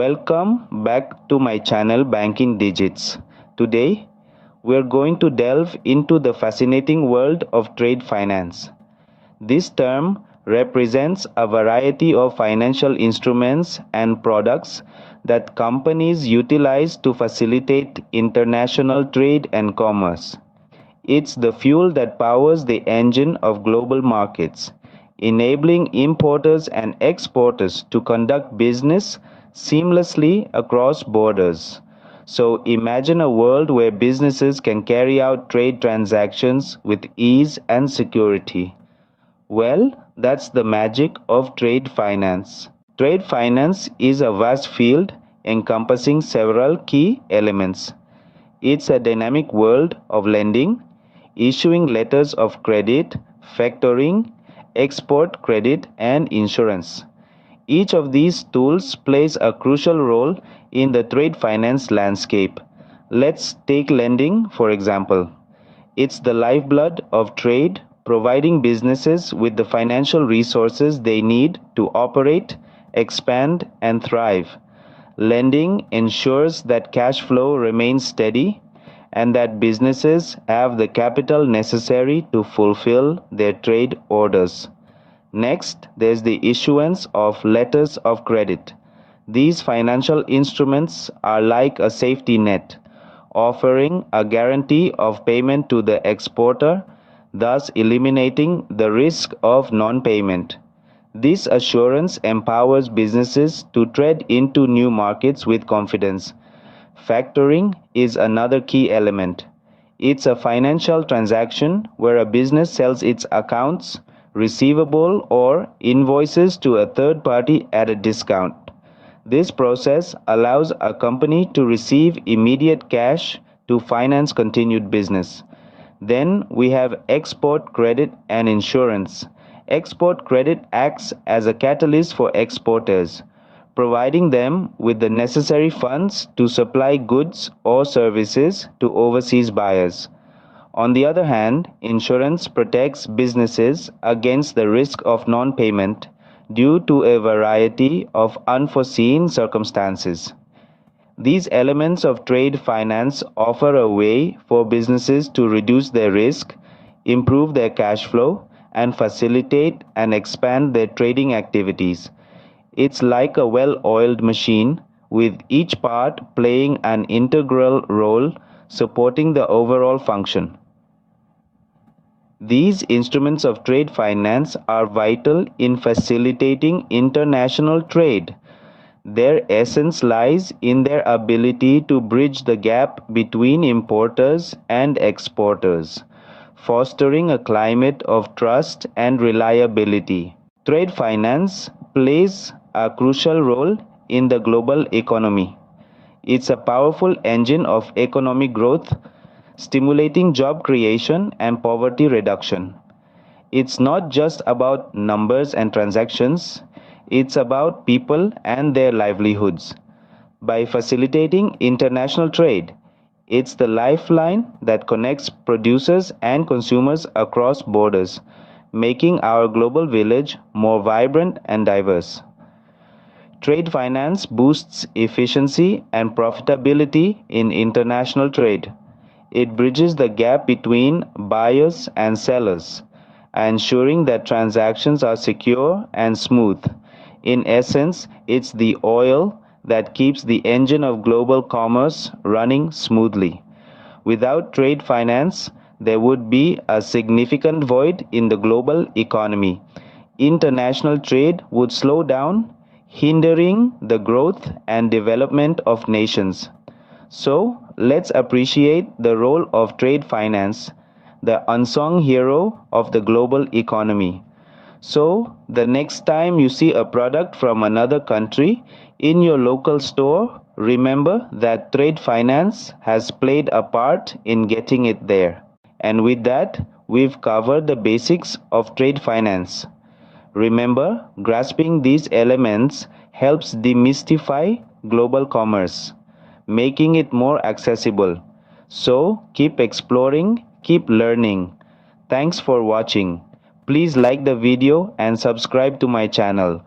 Welcome back to my channel Banking Digits. Today, we're going to delve into the fascinating world of trade finance. This term represents a variety of financial instruments and products that companies utilize to facilitate international trade and commerce. It's the fuel that powers the engine of global markets, enabling importers and exporters to conduct business seamlessly across borders. So imagine a world where businesses can carry out trade transactions with ease and security. Well, that's the magic of trade finance. Trade finance is a vast field encompassing several key elements. It's a dynamic world of lending, issuing letters of credit, factoring, export credit, and insurance. Each of these tools plays a crucial role in the trade finance landscape. Let's take lending, for example. It's the lifeblood of trade, providing businesses with the financial resources they need to operate, expand, and thrive. Lending ensures that cash flow remains steady and that businesses have the capital necessary to fulfill their trade orders. Next, there's the issuance of letters of credit. These financial instruments are like a safety net, offering a guarantee of payment to the exporter, thus eliminating the risk of non payment. This assurance empowers businesses to tread into new markets with confidence. Factoring is another key element. It's a financial transaction where a business sells its accounts, receivable, or invoices to a third party at a discount. This process allows a company to receive immediate cash to finance continued business. Then we have export credit and insurance. Export credit acts as a catalyst for exporters, providing them with the necessary funds to supply goods or services to overseas buyers. On the other hand, insurance protects businesses against the risk of non payment due to a variety of unforeseen circumstances. These elements of trade finance offer a way for businesses to reduce their risk, improve their cash flow, and facilitate and expand their trading activities. It's like a well oiled machine, with each part playing an integral role supporting the overall function. These instruments of trade finance are vital in facilitating international trade. Their essence lies in their ability to bridge the gap between importers and exporters, fostering a climate of trust and reliability. Trade finance plays a crucial role in the global economy. It's a powerful engine of economic growth, stimulating job creation and poverty reduction. It's not just about numbers and transactions, it's about people and their livelihoods. By facilitating international trade, it's the lifeline that connects producers and consumers across borders, making our global village more vibrant and diverse. Trade finance boosts efficiency and profitability in international trade. It bridges the gap between buyers and sellers, ensuring that transactions are secure and smooth. In essence, it's the oil that keeps the engine of global commerce running smoothly. Without trade finance, there would be a significant void in the global economy. International trade would slow down, hindering the growth and development of nations. So, let's appreciate the role of trade finance, the unsung hero of the global economy. So, the next time you see a product from another country in your local store, remember that trade finance has played a part in getting it there. And with that, we've covered the basics of trade finance. Remember, grasping these elements helps demystify global commerce, making it more accessible. So, keep exploring, keep learning. Thanks for watching. Please like the video and subscribe to my channel.